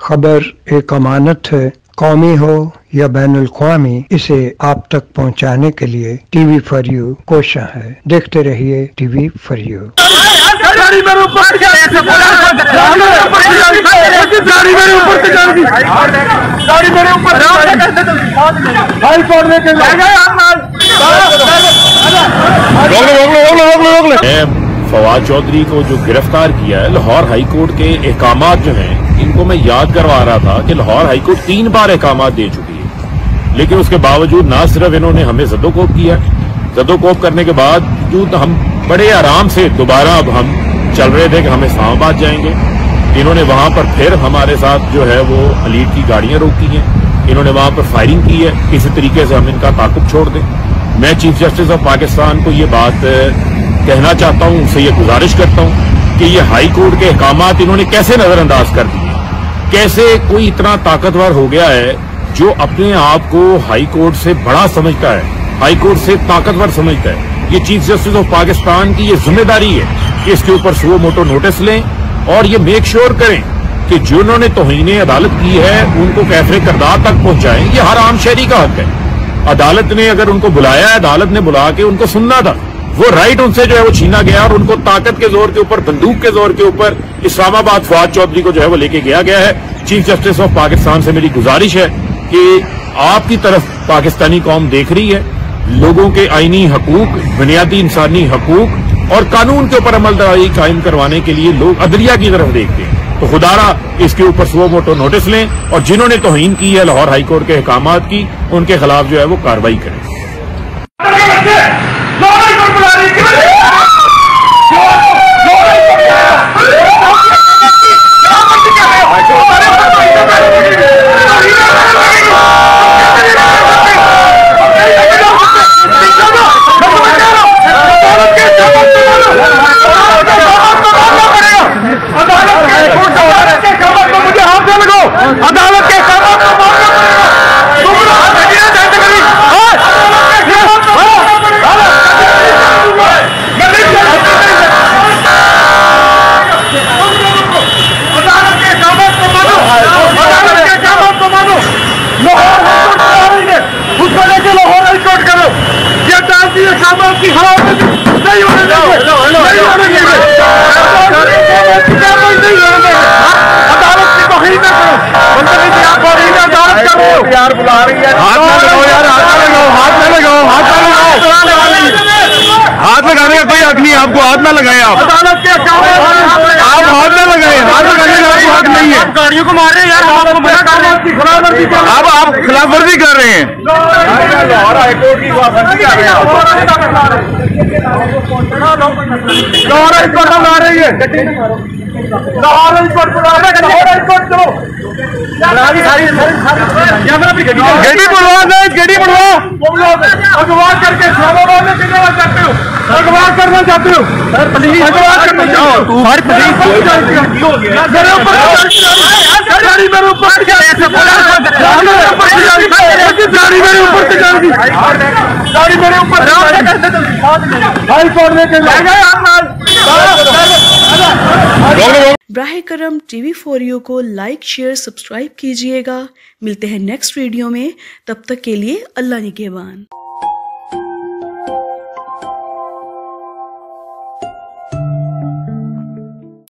खबर एक अमानत है, कौमी हो या बैनुल क़वामी, इसे आप तक पहुंचाने के लिए टीवी फॉर यू कोशिश है। देखते रहिए TV for you. Fawad Chaudhry को जो गिरफ्तार किया है, लाहौर हाईकोर्ट के अहकामात जो हैं, इनको मैं याद करवा रहा था कि लाहौर हाईकोर्ट 3 बार अहकामात दे चुकी है, लेकिन उसके बावजूद ना सिर्फ इन्होंने हमें जदोकोब किया, जदोकोब करने के बाद जो हम बड़े आराम से दोबारा अब हम चल रहे थे कि हम इस्लामाबाद जाएंगे, इन्होंने वहां पर फिर हमारे साथ जो है वो अलीट की गाड़ियां रोकी हैं, इन्होंने वहां पर फायरिंग की है, किसी तरीके से हम इनका ताकुब छोड़ दें। मैं चीफ जस्टिस ऑफ पाकिस्तान को ये बात कहना चाहता हूं, उनसे ये गुजारिश करता हूं कि ये हाई कोर्ट के अहकामात इन्होंने कैसे नजरअंदाज कर दिए, कैसे कोई इतना ताकतवर हो गया है जो अपने आप को हाई कोर्ट से बड़ा समझता है, हाई कोर्ट से ताकतवर समझता है। ये चीफ जस्टिस ऑफ पाकिस्तान की ये जिम्मेदारी है कि इसके ऊपर सुओ मोटो नोटिस लें और ये मेक श्योर करें कि जिन्होंने तौहीन अदालत की है उनको कैफे किरदार तक पहुंचाएं। ये हर आम शहरी का हक है। अदालत ने अगर उनको बुलाया है, अदालत ने बुला के उनको सुनना था, वो राइट उनसे जो है वो छीना गया और उनको ताकत के जोर के ऊपर, बंदूक के जोर के ऊपर इस्लामाबाद फवाद चौधरी को जो है वो लेके गया है। चीफ जस्टिस ऑफ पाकिस्तान से मेरी गुजारिश है कि आपकी तरफ पाकिस्तानी कौम देख रही है, लोगों के आईनी हकूक, बुनियादी इंसानी हकूक और कानून के ऊपर अमलदारी कायम करवाने के लिए लोग अदलिया की तरफ देखते हैं। तो खुदारा इसके ऊपर सुओ मोटो नोटिस लें और जिन्होंने तौहीन की है लाहौर हाईकोर्ट के अहकामात की, उनके खिलाफ जो है वो कार्रवाई करें। यार बुला रही है, हाथ ना लगाओ यार, हाथ ना लगाओ, हाथ ना लगाओ, हाथ ना लगाओ, हाथ लगाने का कोई हक नहीं है आपको, हाथ ना लगाएं आप, अदालत के आप हाथ ना लगाएं, हाथ लगाने का आपको हक नहीं है। गाड़ियों को मार रहे हैं यार, आप खिलाफ वर्जी कर रहे हैं, लाहौर हाईकोर्ट की खिलाफवर्जी कर रहे हैं, लाहौर हाईकोर्ट ला रही है, लाहौर हाईकोर्ट बुला रहे हैं, लाहौर हाईकोर्ट चलो गड्डी बुलवा दे, गड्डी बुलवा, अगवा करके इस्लामाबाद में कितना चाहते हो, अगवा करना चाहते हो, अगवा करना चाहो, तुम्हारी पुलिस मेरे ऊपर गाड़ी मेरे ऊपर गाड़ी मेरे ऊपर से गाड़ी मेरे ऊपर हाई कोर्ट में ब्राहे करम टीवी फॉर यू को लाइक, शेयर, सब्सक्राइब कीजिएगा। मिलते हैं नेक्स्ट वीडियो में, तब तक के लिए अल्लाह निगहबान।